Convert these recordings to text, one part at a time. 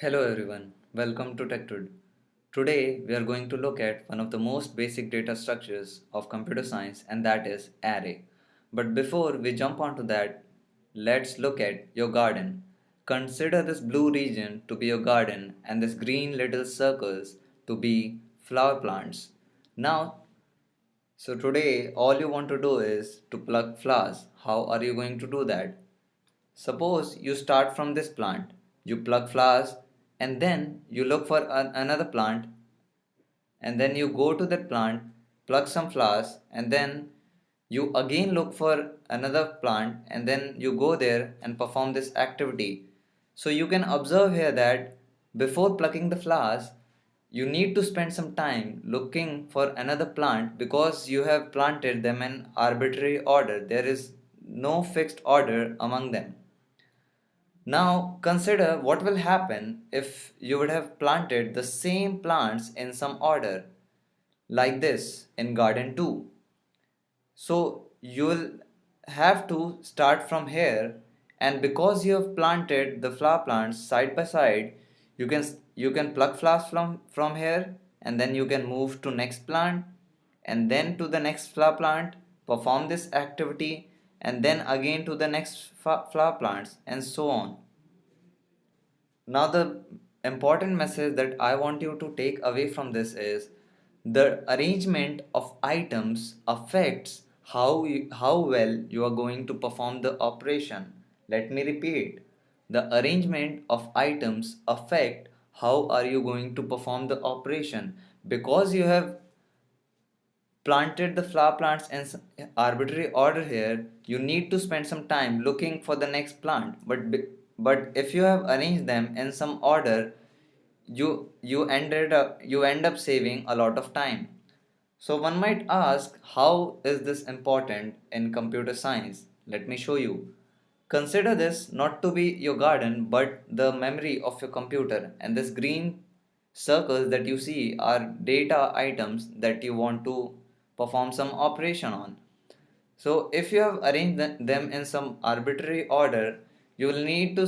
Hello everyone, welcome to TechTud. Today we are going to look at one of the most basic data structures of computer science, and that is array. But before we jump onto that, let's look at your garden. Consider this blue region to be your garden and this green little circles to be flower plants. Now, today all you want to do is to pluck flowers. How are you going to do that? Suppose you start from this plant, you pluck flowers, and then you look for another plant, and then you go to that plant, pluck some flowers, and then you again look for another plant, and then you go there and perform this activity. So you can observe here that before plucking the flowers, you need to spend some time looking for another plant because you have planted them in arbitrary order. There is no fixed order among them. Now consider what will happen if you would have planted the same plants in some order like this in garden 2. So you will have to start from here, and because you have planted the flower plants side by side, you can pluck flowers from here, and then you can move to next plant and then to the next flower plant, perform this activity, and then again to the next flower plants, and so on. Now, the important message that I want you to take away from this is the arrangement of items affects how well you are going to perform the operation. Let me repeat. The arrangement of items affect how are you going to perform the operation. Because you have planted the flower plants in arbitrary order here, you need to spend some time looking for the next plant. But if you have arranged them in some order, you end up saving a lot of time. So one might ask, how is this important in computer science? Let me show you. Consider this not to be your garden but the memory of your computer, and this green circles that you see are data items that you want to perform some operation on. So if you have arranged them in some arbitrary order, you will need to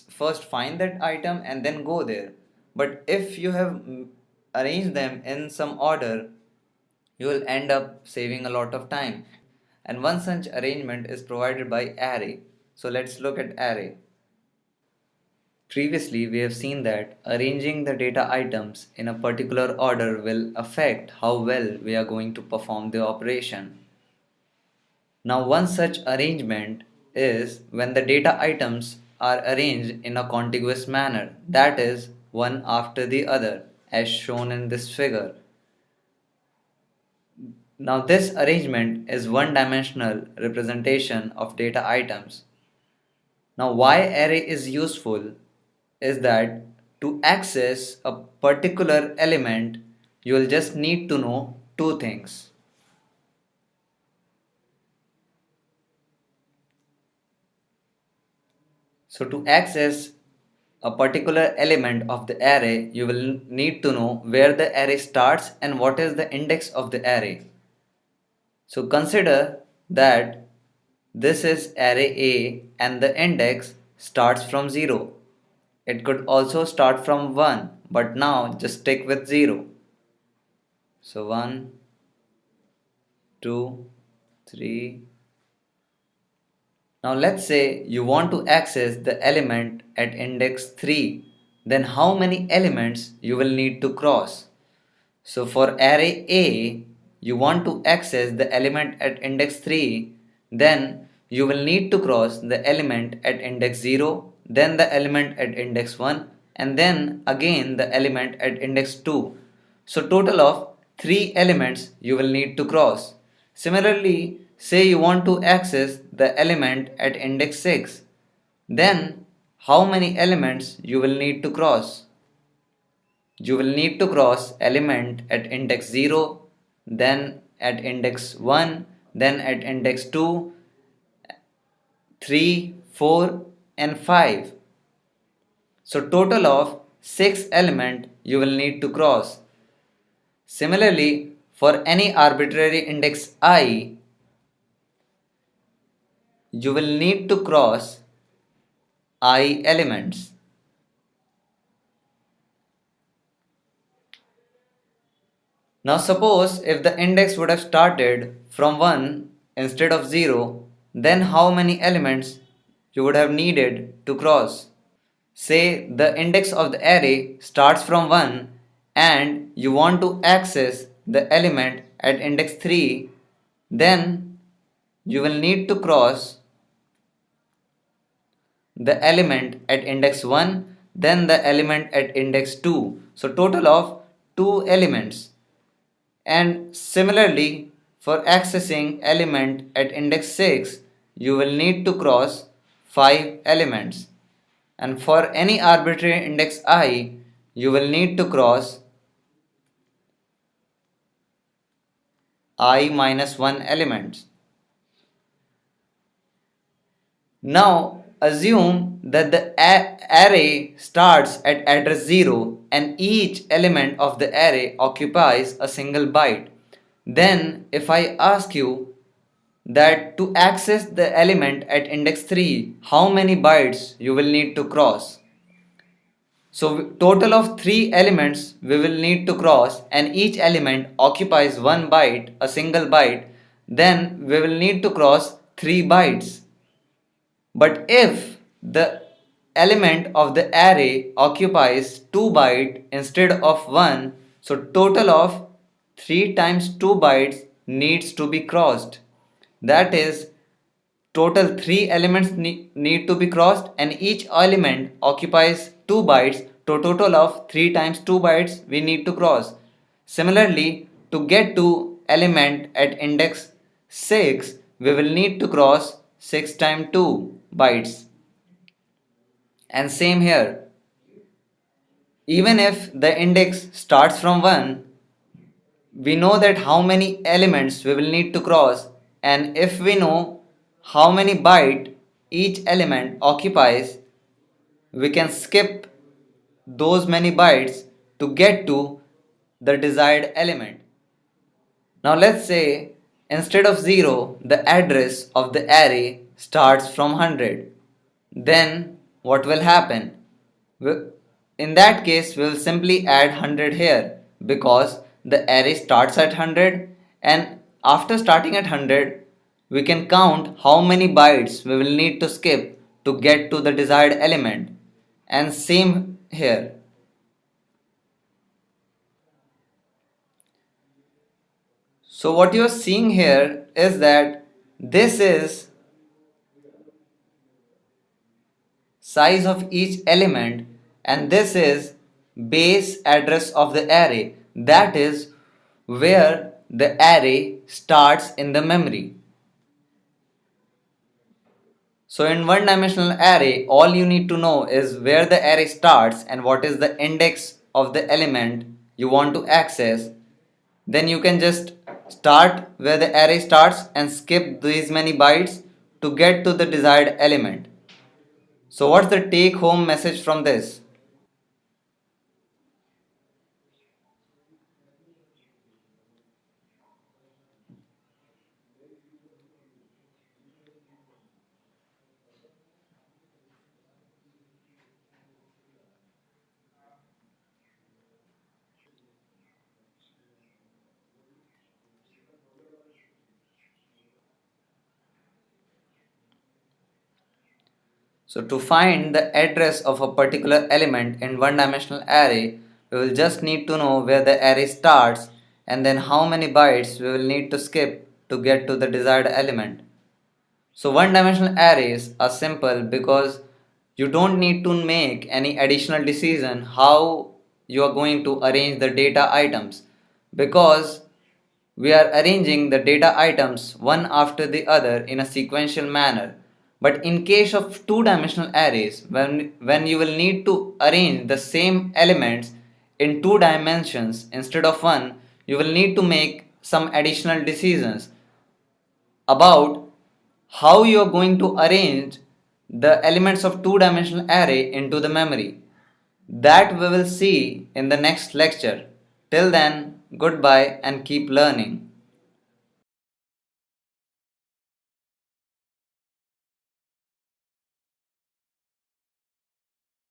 first find that item and then go there. But if you have arranged them in some order, you will end up saving a lot of time. And one such arrangement is provided by array. So let's look at array. Previously, we have seen that arranging the data items in a particular order will affect how well we are going to perform the operation. Now, one such arrangement is when the data items are arranged in a contiguous manner, that is, one after the other, as shown in this figure. Now, this arrangement is one-dimensional representation of data items. Now, why array is useful is that to access a particular element, you will just need to know two things. So to access a particular element of the array, you will need to know where the array starts and what is the index of the array. So consider that this is array A and the index starts from 0. It could also start from 1, but now just stick with 0. So 1, 2, 3. Now let's say you want to access the element at index 3. Then how many elements you will need to cross? So for array A, you want to access the element at index 3, then you will need to cross the element at index 0, then the element at index 1, and then again the element at index 2. So total of 3 elements you will need to cross. Similarly, say you want to access the element at index 6, then how many elements you will need to cross? You will need to cross element at index 0, then at index 1, then at index 2, 3, 4, and 5. So total of 6 element you will need to cross. Similarly, for any arbitrary index I, you will need to cross I elements. Now suppose if the index would have started from 1 instead of 0, then how many elements you would have needed to cross? Say the index of the array starts from 1 and you want to access the element at index 3, then you will need to cross the element at index 1, then the element at index 2. So total of 2 elements. And similarly, for accessing element at index 6, you will need to cross 5 elements. And for any arbitrary index I, you will need to cross I minus 1 elements. Now assume that the array starts at address 0 and each element of the array occupies a single byte. Then if I ask you that to access the element at index 3, how many bytes you will need to cross? So total of 3 elements we will need to cross and each element occupies 1 byte, a single byte, then we will need to cross 3 bytes. But if the element of the array occupies 2 bytes instead of 1, so total of 3 times 2 bytes needs to be crossed. That is, total 3 elements need to be crossed and each element occupies 2 bytes, to total of 3 times 2 bytes we need to cross. Similarly, to get to element at index 6, we will need to cross 6 times 2 bytes. And same here, even if the index starts from 1, we know that how many elements we will need to cross, and if we know how many bytes each element occupies, we can skip those many bytes to get to the desired element. Now let's say instead of 0, the address of the array starts from 100. Then what will happen? In that case, we will simply add 100 here because the array starts at 100, and after starting at 100, we can count how many bytes we will need to skip to get to the desired element. And same here. So what you are seeing here is that this is size of each element and this is base address of the array, that is where the array starts in the memory. So in one dimensional array, all you need to know is where the array starts and what is the index of the element you want to access. Then you can just start where the array starts and skip these many bytes to get to the desired element. So what's the take home message from this? So to find the address of a particular element in one dimensional array, we will just need to know where the array starts and then how many bytes we will need to skip to get to the desired element. So one dimensional arrays are simple because you don't need to make any additional decision how you are going to arrange the data items, because we are arranging the data items one after the other in a sequential manner. But in case of two-dimensional arrays, when you will need to arrange the same elements in 2 dimensions instead of one, you will need to make some additional decisions about how you are going to arrange the elements of two-dimensional array into the memory. That we will see in the next lecture. Till then, goodbye and keep learning.